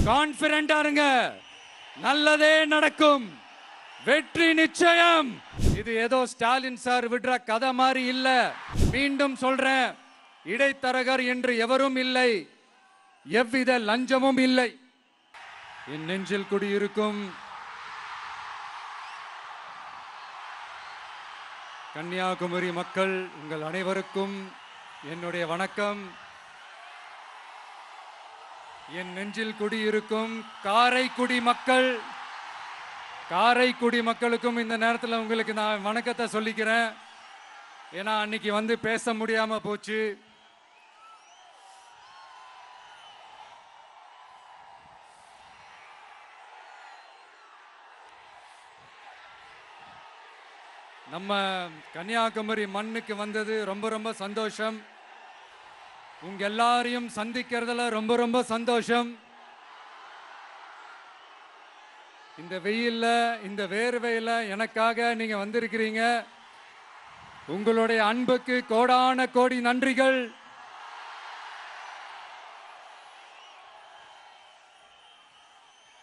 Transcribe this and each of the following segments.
கான்பிடண்டா இருங்க, நல்லதே நடக்கும், வெற்றி நிச்சயம். இது ஏதோ ஸ்டாலின் சார் விடுற கதை மாதிரி இல்ல. மீண்டும் சொல்றேன், இடைத்தரகர் என்று எவரும் இல்லை, எவ்வித லஞ்சமும் இல்லை. என் நெஞ்சில் குடியிருக்கும் கன்னியாகுமரி மக்கள் உங்கள் அனைவருக்கும் என்னுடைய வணக்கம். என் நெஞ்சில் குடியிருக்கும் காரைக்குடி மக்களுக்கும் இந்த நேரத்தில் உங்களுக்கு நான் வணக்கத்தை சொல்லிக்கிறேன். ஏன்னா அன்னைக்கு வந்து பேச முடியாம போச்சு. நம்ம கன்னியாகுமரி மண்ணுக்கு வந்தது ரொம்ப ரொம்ப சந்தோஷம். உங்க எல்லாரையும் சந்திக்கிறதுல ரொம்ப ரொம்ப சந்தோஷம். இந்த வெயில்ல, இந்த வேர்வையில எனக்காக நீங்க வந்திருக்கிறீங்க. உங்களுடைய அன்புக்கு கோடான கோடி நன்றிகள்.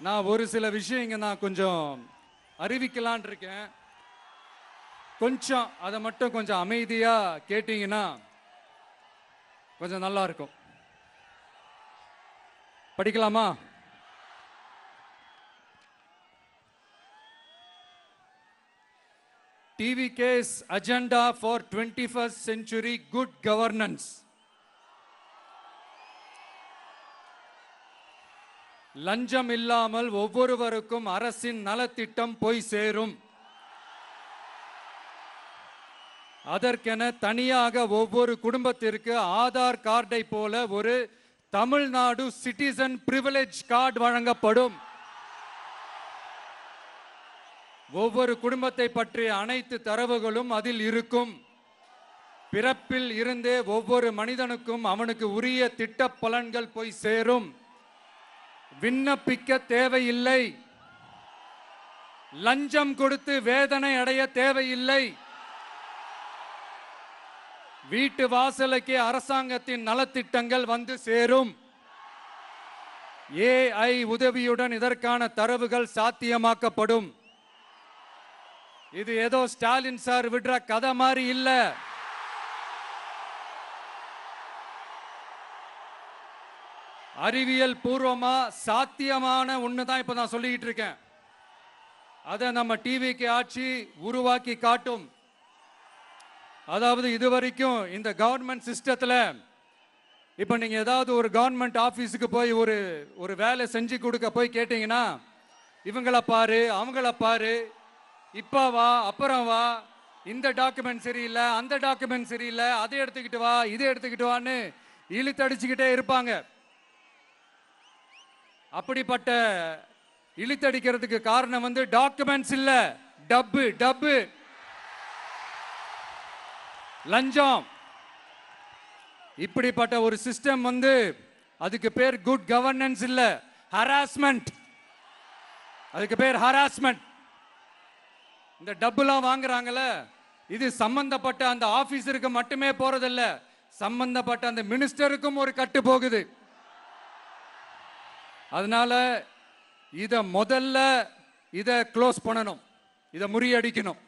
நான் ஒரு சில விஷயங்க நான் கொஞ்சம் அறிவிக்கலான் இருக்கேன். கொஞ்சம் அதை மட்டும் கொஞ்சம் அமைதியா கேட்டீங்கன்னா கொஞ்சம் நல்லா இருக்கும். படிக்கலாமா? TVK's agenda for 21st century good governance. லஞ்சம் இல்லாமல் ஒவ்வொருவருக்கும் அரசின் நலத்திட்டம் போய் சேரும். அதற்கென தனியாக ஒவ்வொரு குடும்பத்திற்கு ஆதார் கார்டை போல ஒரு தமிழ்நாடு சிட்டிசன் பிரிவிலேஜ் கார்டு வழங்கப்படும். ஒவ்வொரு குடும்பத்தை பற்றிய அனைத்து தரவுகளும் அதில் இருக்கும். பிறப்பில் இருந்தே ஒவ்வொரு மனிதனுக்கும் அவனுக்கு உரிய திட்ட பலன்கள் போய் சேரும். விண்ணப்பிக்க தேவையில்லை, லஞ்சம் கொடுத்து வேதனை அடைய தேவையில்லை. வீட்டு வாசலுக்கே அரசாங்கத்தின் நலத்திட்டங்கள் வந்து சேரும். AI உதவியுடன் இதற்கான தரவுகள் சாத்தியமாக்கப்படும். இது ஏதோ ஸ்டாலின் சார் விடுற கதை மாதிரி இல்ல. அறிவியல் பூர்வமா சாத்தியமான ஒண்ணுதான் இப்ப நான் சொல்லிட்டு இருக்கேன். அதை நம்ம டிவிக்கு ஆட்சி உருவாக்கி காட்டும். அதாவது இதுவரைக்கும் இந்த கவர்மெண்ட் சிஸ்டத்தில் இப்போ நீங்கள் ஏதாவது ஒரு கவர்மெண்ட் ஆஃபீஸுக்கு போய் ஒரு வேலை செஞ்சு கொடுக்க போய் கேட்டிங்கன்னா, இவங்கள பாரு, அவங்கள பாரு, இப்போ வா, அப்புறம் வா, இந்த டாக்குமெண்ட் சரியில்லை, அந்த டாக்குமெண்ட் சரியில்லை, அதை எடுத்துக்கிட்டு வா, இதை எடுத்துக்கிட்டு வான்னு இழுத்தடிச்சுக்கிட்டே இருப்பாங்க. அப்படிப்பட்ட இழுத்தடிக்கிறதுக்கு காரணம் வந்து டாக்குமெண்ட்ஸ் இல்லை, டப்பு, லஞ்சம். இப்படிப்பட்ட ஒரு சிஸ்டம் வந்து அதுக்கு பேர் குட் கவர்னன்ஸ் இல்ல, ஹராஸ்மெண்ட். அதுக்கு பேர் ஹராஸ்மெண்ட். இந்த டப்புலாம் வாங்குறாங்கல்ல, இது சம்பந்தப்பட்ட அந்த ஆபீசருக்கு மட்டுமே போறதில்ல, சம்பந்தப்பட்ட அந்த மினிஸ்டருக்கும் ஒரு கட்டு போகுது. அதனால முதல்ல இதை க்ளோஸ் பண்ணணும், இதை முறியடிக்கணும்.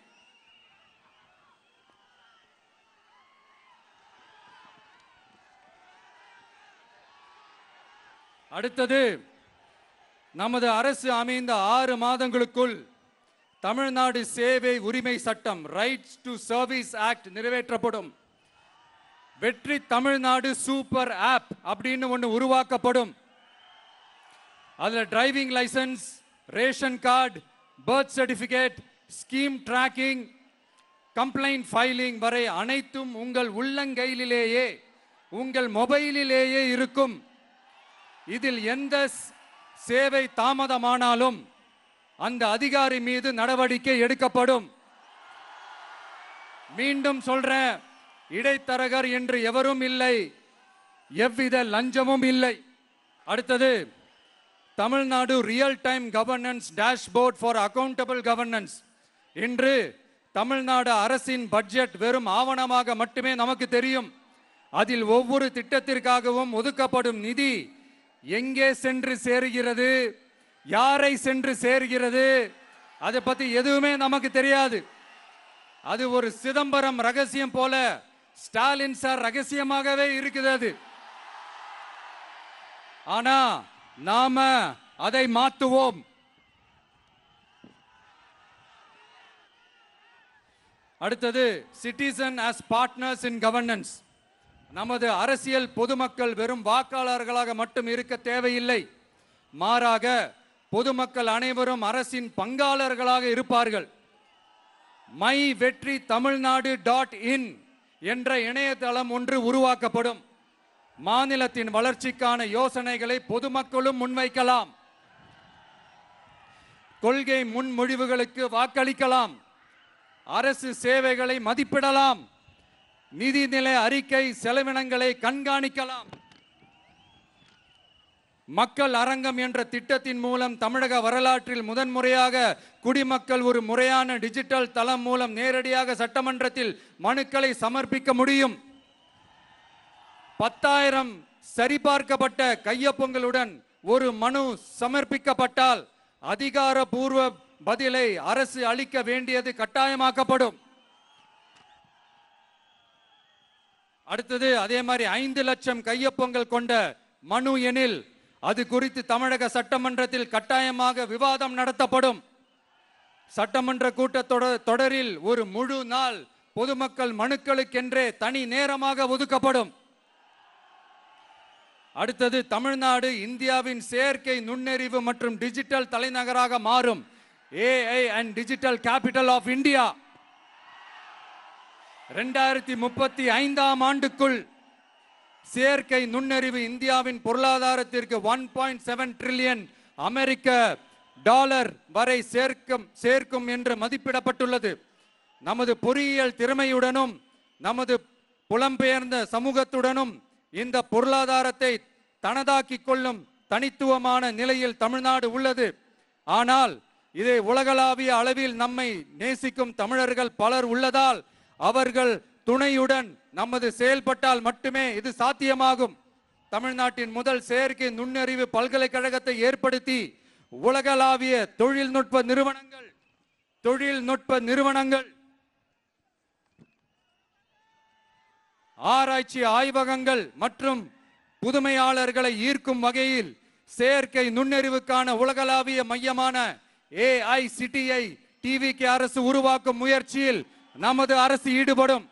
அடுத்தது, நமது அரசு அமைந்த 6 மாதங்களுக்குள் தமிழ்நாடு சேவை உரிமை சட்டம் ரைட்ஸ் டு சர்வீஸ் ஆக்ட் நிறைவேற்றப்படும். வெற்றி தமிழ்நாடு சூப்பர் ஆப் அப்படின்னு ஒன்று உருவாக்கப்படும். அதில் driving licence, ration card, birth certificate, scheme tracking, complaint filing வரை அனைத்தும் உங்கள் உள்ளங்கையிலேயே, உங்கள் மொபைலிலேயே இருக்கும். இதில் எந்த சேவை தாமதமானாலும் அந்த அதிகாரி மீது நடவடிக்கை எடுக்கப்படும். மீண்டும் சொல்றேன், இடைத்தரகர் என்று எவரும் இல்லை, எவ்வித லஞ்சமும் இல்லை. அடுத்தது, Tamil Nadu real time governance dashboard for accountable governance. இன்று தமிழ்நாடு அரசின் பட்ஜெட் வெறும் ஆவணமாக மட்டுமே நமக்கு தெரியும். அதில் ஒவ்வொரு திட்டத்திற்காகவும் ஒதுக்கப்படும் நிதி எங்கே சென்று சேருகிறது, யாரை சென்று சேர்கிறது, அதை பத்தி எதுவுமே நமக்கு தெரியாது. அது ஒரு சிதம்பரம் ரகசியம் போல ஸ்டாலின் சார் ரகசியமாகவே இருக்குது அது. ஆனா நாம அதை மாற்றுவோம். அடுத்தது citizen as partners in governance. நமது அரசியல் பொதுமக்கள் வெறும் வாக்காளர்களாக மட்டும் இருக்க தேவையில்லை. மாறாக பொதுமக்கள் அனைவரும் அரசின் பங்காளர்களாக இருப்பார்கள். மை வெற்றி தமிழ்நாடு .in என்ற இணையதளம் ஒன்று உருவாக்கப்படும். மாநிலத்தின் வளர்ச்சிக்கான யோசனைகளை பொதுமக்களும் முன்வைக்கலாம். கொள்கை முன்மொழிவுகளுக்கு வாக்களிக்கலாம். அரசு சேவைகளை மதிப்பிடலாம். நிதிநிலை அறிக்கை செலவினங்களை கண்காணிக்கலாம். மக்கள் அரங்கம் என்ற திட்டத்தின் மூலம் தமிழக வரலாற்றில் முதன்முறையாக குடிமக்கள் ஒரு முறையான டிஜிட்டல் தளம் மூலம் நேரடியாக சட்டமன்றத்தில் மனுக்களை சமர்ப்பிக்க முடியும். 10,000 சரிபார்க்கப்பட்ட கையொப்பங்களுடன் ஒரு மனு சமர்ப்பிக்கப்பட்டால் அதிகாரப்பூர்வ பதிலை அரசு அளிக்க வேண்டியது கட்டாயமாக்கப்படும். அடுத்தது அதே மாதிரி 5 லட்சம் கையொப்பங்கள் கொண்ட மனு எனில் அது குறித்து தமிழக சட்டமன்றத்தில் கட்டாயமாக விவாதம் நடத்தப்படும். சட்டமன்ற கூட்டத்தொடரில் ஒரு முழு நாள் பொதுமக்கள் மனுக்களுக்கென்றே தனி நேரமாக ஒதுக்கப்படும். அடுத்தது தமிழ்நாடு இந்தியாவின் செயற்கை நுண்ணறிவு மற்றும் டிஜிட்டல் தலைநகராக மாறும். AI and Digital Capital of India. 2035 ஆண்டுக்குள் செயற்கை நுண்ணறிவு இந்தியாவின் பொருளாதாரத்திற்கு 1.7 டிரில்லியன் அமெரிக்க டாலர் வரை சேர்க்கும் என்று மதிப்பிடப்பட்டுள்ளது. நமது பொறியியல் திறமையுடனும் நமது புலம்பெயர்ந்த சமூகத்துடனும் இந்த பொருளாதாரத்தை தனதாக்கிக் கொள்ளும் தனித்துவமான நிலையில் தமிழ்நாடு உள்ளது. ஆனால் இதை உலகளாவிய அளவில் நம்மை நேசிக்கும் தமிழர்கள் பலர் உள்ளதால் அவர்கள் துணையுடன் நமது செயல்பட்டால் மட்டுமே இது சாத்தியமாகும். தமிழ்நாட்டின் முதல் செயற்கை நுண்ணறிவு பல்கலைக்கழகத்தை ஏற்படுத்தி உலகளாவிய தொழில்நுட்ப நிறுவனங்கள் ஆராய்ச்சி ஆய்வகங்கள் மற்றும் புதுமையாளர்களை ஈர்க்கும் வகையில் செயற்கை நுண்ணறிவுக்கான உலகளாவிய மையமான AICTI TVK அரசு உருவாக்கும் முயற்சியில் நமது அரசு ஈடுபடும்.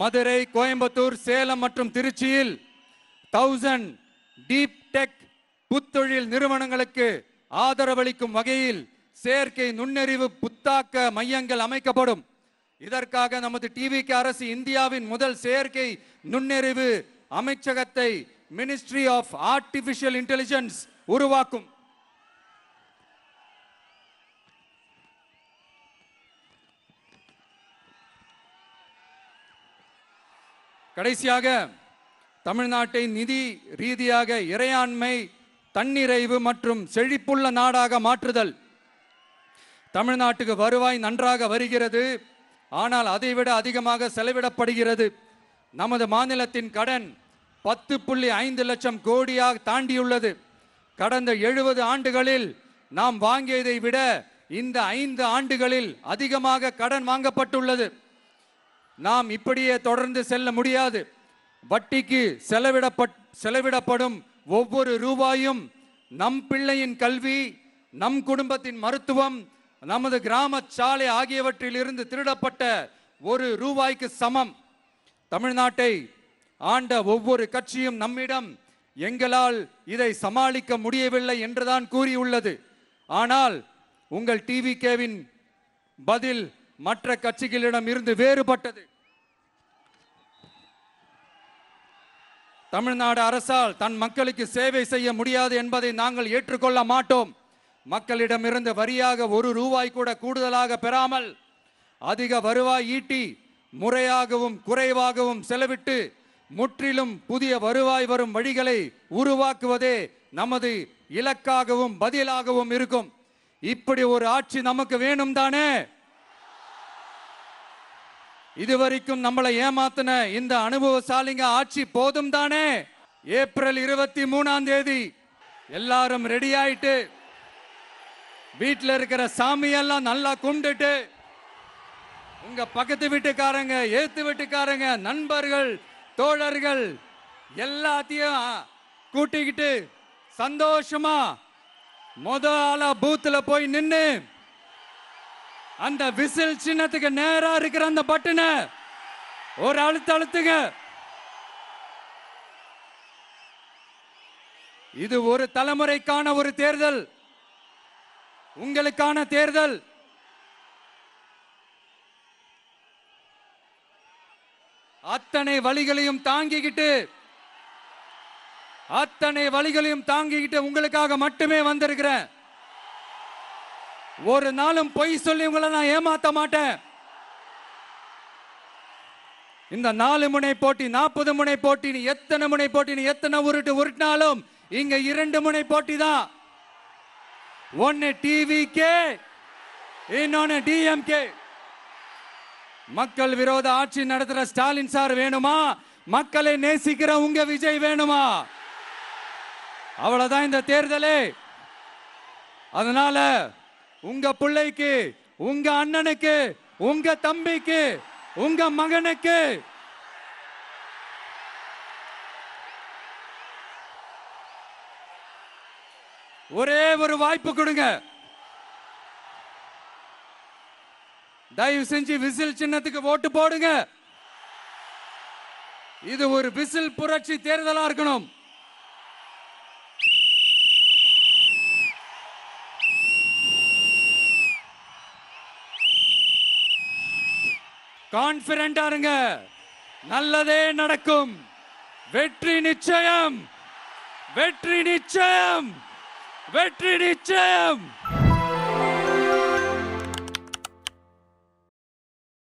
மதுரை, கோயம்புத்தூர், சேலம் மற்றும் திருச்சியில் 1000 டீப் டெக் புத்தொழில் நிறுவனங்களுக்கு ஆதரவளிக்கும் வகையில் செயற்கை நுண்ணறிவு புத்தாக்க மையங்கள் அமைக்கப்படும். இதற்காக நமது TVK அரசு இந்தியாவின் முதல் செயற்கை நுண்ணறிவு அமைச்சகத்தை மினிஸ்ட்ரி ஆஃப் ஆர்டிபிஷியல் இன்டெலிஜென்ஸ் உருவாக்கும். கடைசியாக தமிழ்நாட்டை நிதி ரீதியாக இறையாண்மை, தன்னிறைவு மற்றும் செழிப்புள்ள நாடாக மாற்றுதல். தமிழ்நாட்டுக்கு வருவாய் நன்றாக வருகிறது, ஆனால் அதைவிட அதிகமாக செலவிடப்படுகிறது. நமது மாநிலத்தின் கடன் 10.5 லட்சம் கோடியாக தாண்டியுள்ளது. கடந்த 70 ஆண்டுகளில் நாம் வாங்கியதை விட இந்த 5 ஆண்டுகளில் அதிகமாக கடன் வாங்கப்பட்டுள்ளது. நாம் இப்படியே தொடர்ந்து செல்ல முடியாது. வட்டிக்கு செலவிடப்படும் ஒவ்வொரு ரூபாயும் நம் பிள்ளையின் கல்வி, நம் குடும்பத்தின் மருத்துவம், நமது கிராம சாலை ஆகியவற்றில் இருந்து திருடப்பட்ட ஒரு ரூபாய்க்கு சமம். தமிழ்நாட்டை ஆண்ட ஒவ்வொரு கட்சியும் நம்மிடம் எங்களால் இதை சமாளிக்க முடியவில்லை என்றுதான் கூறியுள்ளது. ஆனால் உங்கள் TVKவின் பதில் மற்ற கட்சிகளிடம் இருந்து வேறுபட்டது. தமிழ்நாடு அரசால் தன் மக்களுக்கு சேவை செய்ய முடியாது என்பதை நாங்கள் ஏற்றுக்கொள்ள மாட்டோம். மக்களிடமிருந்து வரியாக ஒரு ரூபாய் கூட கூடுதலாக பெறாமல் அதிக வருவாய் ஈட்டி முறையாகவும் குறைவாகவும் செலவிட்டு முற்றிலும் புதிய வருவாய் வரும் வழிகளை உருவாக்குவதே நமது இலக்காகவும் பதிலாகவும் இருக்கும். இப்படி ஒரு ஆட்சி நமக்கு வேணும் தானே? இதுவரைக்கும் நம்மளை ஏமாத்தின இந்த அனுபவசாலிங்க ஆட்சி போதும் தானே? ஏப்ரல் 23ஆம் தேதி எல்லாரும் ரெடி ஆயிட்டு வீட்டில் இருக்கிற சாமியெல்லாம் நல்லா கும்பிட்டுட்டு உங்க பக்கத்து வீட்டுக்காரங்க, ஏத்து வீட்டுக்காரங்க, நண்பர்கள், தோழர்கள் எல்லாத்தையும் கூட்டிக்கிட்டு சந்தோஷமா முதல்ல பூத்துல போய் நின்னு அந்த விசில் சின்னத்துக்கு நேரா இருக்கிற அந்த பட்டனை ஒரு அழுத்துங்க. இது ஒரு தலைமுறைக்கான ஒரு தேர்தல், உங்களுக்கான தேர்தல். அத்தனை வழிகளையும் தாங்கிக்கிட்டு உங்களுக்காக மட்டுமே வந்திருக்கிறேன். ஒரு நாளும் பொய் சொல்லி உங்களை நான் ஏமாத்த மாட்டேன். இந்த 4 முனை போட்டி, 40 முனை போட்டி, எத்தனை முனை போட்டி, எத்தனை உருட்டினாலும் இங்க 2 முனை போட்டி தான். ஒன்னு டிவிகே, இன்னொன்னு டிஎம்கே. மக்கள் விரோத ஆட்சி நடத்துற ஸ்டாலின் சார் வேணுமா, மக்களை நேசிக்கிற உங்க விஜய் வேணுமா? அவ்வளவுதான் இந்த தேர்தலே. அதனால உங்க பிள்ளைக்கு, உங்க அண்ணனுக்கு, உங்க தம்பிக்கு, உங்க மகனுக்கு ஒரே ஒரு வாய்ப்பு கொடுங்க. தயவு செஞ்சு விசில் சின்னத்துக்கு ஓட்டு போடுங்க. இது ஒரு விசில் புரட்சி தேர்தலா இருக்கணும். கான்பிடண்டா இருங்க, நல்லதே நடக்கும். வெற்றி நிச்சயம், வெற்றி நிச்சயம், வெற்றி நிச்சயம்.